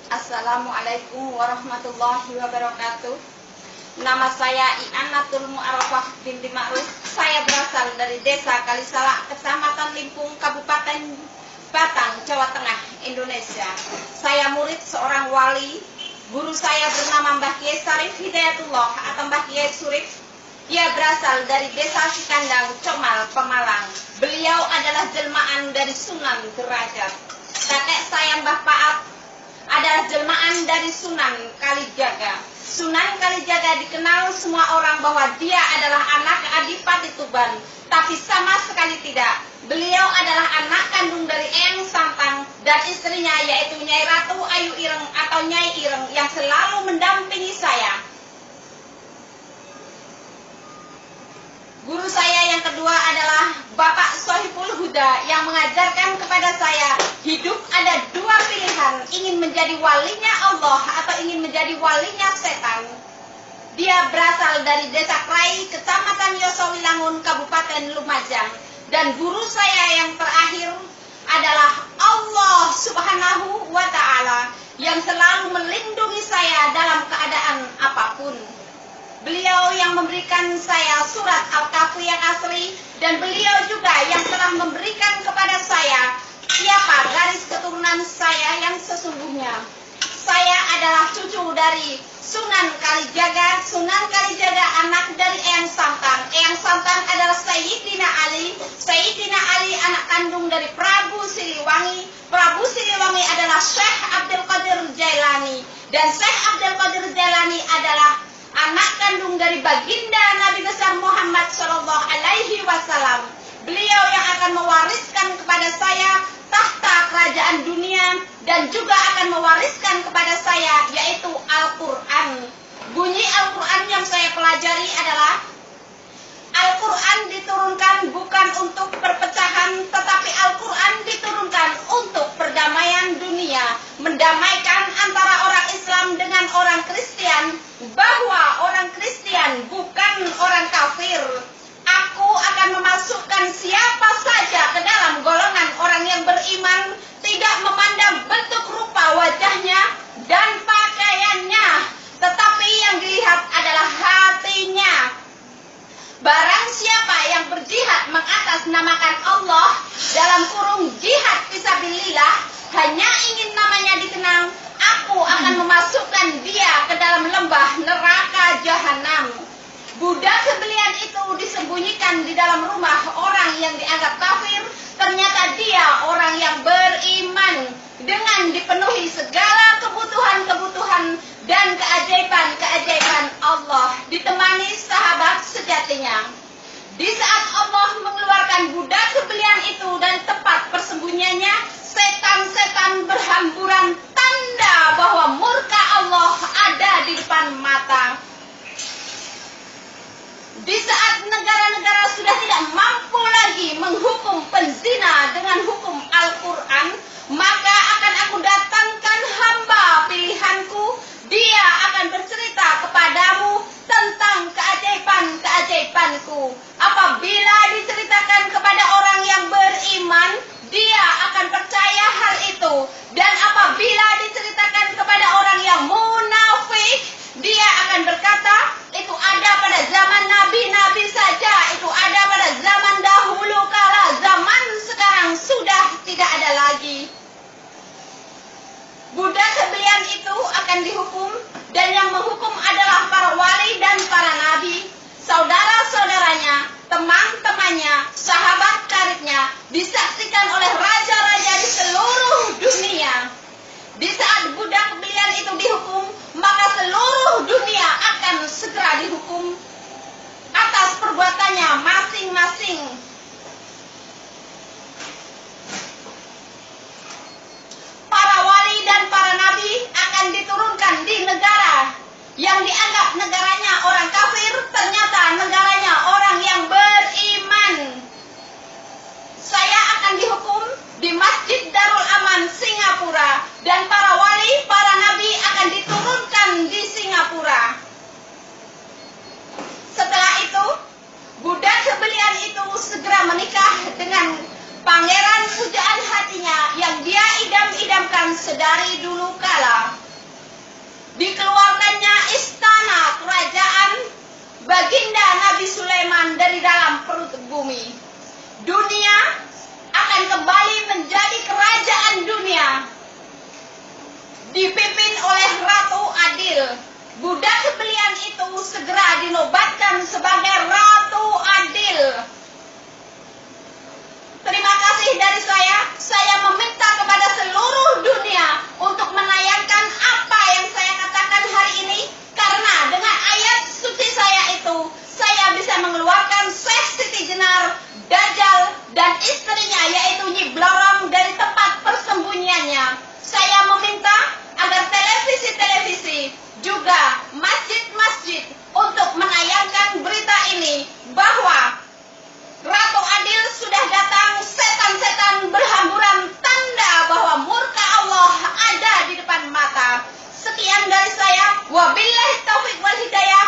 Assalamualaikum warahmatullahi wabarakatuh. Nama saya I'anatul Mu'arrafah binti Ma'ruf. Saya berasal dari Desa Kalisala, Kecamatan Limpung, Kabupaten Batang, Jawa Tengah, Indonesia. Saya murid seorang wali. Guru saya bernama Mbah Kiai Sarif Hidayatullah atau Mbah Kiai Surif. Ia berasal dari Desa Sikandang, Comal, Pemalang. Beliau adalah jelmaan dari Sunan Derajat. Kakek saya Mbah Paat adalah jelmaan dari Sunan Kalijaga. Sunan Kalijaga dikenal semua orang bahwa dia adalah anak Adipati Tuban, tapi sama sekali tidak. Beliau adalah anak kandung dari Eyang Santang dan istrinya yaitu Nyai Ratu Ayu Ireng atau Nyai Ireng yang selalu mendampingi saya. Guru saya yang kedua adalah Bapak Sohibul Huda yang mengajarkan kepada saya hidup ada dua pilihan, ingin menjadi walinya Allah atau ingin menjadi walinya setan. Dia berasal dari Desa Krai, Kecamatan Yosowilangun, Kabupaten Lumajang. Dan guru saya yang terakhir adalah Allah Subhanahu wa Ta'ala yang selalu melindungi saya dalam keadaan apapun. Beliau yang memberikan saya surat Al-Kahfi yang asli, dan beliau juga yang telah memberikan kepada saya siapa garis keturunan saya yang sesungguhnya. Saya adalah cucu dari Sunan Kalijaga. Sunan Kalijaga anak dari Eyang Santang. Eyang Santang adalah Sayyidina Ali. Sayyidina Ali anak kandung dari Prabu Siliwangi. Prabu Siliwangi adalah Syekh Abdul Qadir Jailani. Dan Syekh Abdul Qadir Jailani adalah anak kandung dari baginda Nabi besar Muhammad Shallallahu Alaihi Wasallam. Beliau yang akan mewariskan kepada saya tahta kerajaan dunia dan juga akan mewariskan kepada saya yaitu Al-Quran. Bunyi Al-Quran yang saya pelajari adalah Al-Quran diturunkan bukan untuk perpecahan, tetapi Al-Quran diturunkan untuk perdamaian dunia, mendamaikan antara orang Islam dengan orang Kristen, bahwa orang Kristen bukan orang kafir. Aku akan memasukkan siapa saja ke dalam golongan orang yang beriman, tidak memandang bentuk rupa wajahnya dan pakaiannya, tetapi yang dilihat adalah hatinya. Barang siapa yang berjihad mengatasnamakan Allah dalam kurung jihad fisabilillah, hanya ingin namanya dikenal, aku akan memasukkan dia ke dalam lembah neraka jahanam. Budak sebelian itu disembunyikan di dalam rumah orang yang dianggap kafir. Ternyata dia orang yang beriman dengan dipenuhi segala kebutuhan-kebutuhan dan keajaiban-keajaiban Allah, ditemani sahabat sejatinya. Di saat Allah mengeluarkan budak sebelian itu dan tempat persembunyiannya, setan-setan berhamburan, tanda bahwa murka Allah ada di depan mata. Di saat negara-negara sudah tidak mampu lagi menghukum penzina dengan hukum Al-Quran, maka akan aku datangkan hamba pilihanku. Dia akan bercerita kepadamu tentang keajaiban-keajaibanku. Apabila diceritakan kepada orang yang beriman, dia akan percaya hal itu. Dan apabila diceritakan kepada orang yang munafik, dia akan berkata, itu ada pada zaman nabi-nabi saja, itu ada pada zaman dahulu kala, zaman sekarang sudah tidak ada lagi. Budak sebelian itu akan dihukum, dan yang menghukum adalah para wali dan para nabi, saudara-saudaranya, teman-temannya, sahabat karibnya, disaksikan oleh raja-raja di seluruh dunia. Di saat budak belian itu dihukum, maka seluruh dunia akan segera dihukum atas perbuatannya masing-masing. Para wali dan para nabi akan diturunkan di negara yang dianggap negaranya orang kafir, ternyata negaranya orang yang beriman. Saya akan dihukum di Masjid Darul Aman, Singapura, dan para wali, para nabi akan diturunkan di Singapura. Setelah itu, budak sebelian itu segera menikah dengan pangeran pujaan hatinya yang dia idam-idamkan sedari dulu kala. dikeluarkannya istana kerajaan baginda Nabi Sulaiman dari dalam perut bumi. Dunia akan kembali menjadi kerajaan dunia, dipimpin oleh Ratu Adil. Budak belian itu segera dinobatkan sebagai Ratu Adil. Terima kasih dari saya meminta kepada seluruh dunia untuk menayangkan apa yang saya katakan hari ini, karena dengan ayat suci saya itu, saya bisa mengeluarkan Syekh Siti Jenar, Dajjal, dan istrinya yaitu Nyi Blorong dari tempat persembunyiannya. Saya meminta agar televisi-televisi, juga masjid-masjid untuk menayangkan berita ini, bahwa Ratu Adil sudah datang, setan-setan berhamburan, tanda bahwa murka Allah ada di depan mata. Sekian dari saya, wabillahi taufiq wal hidayah.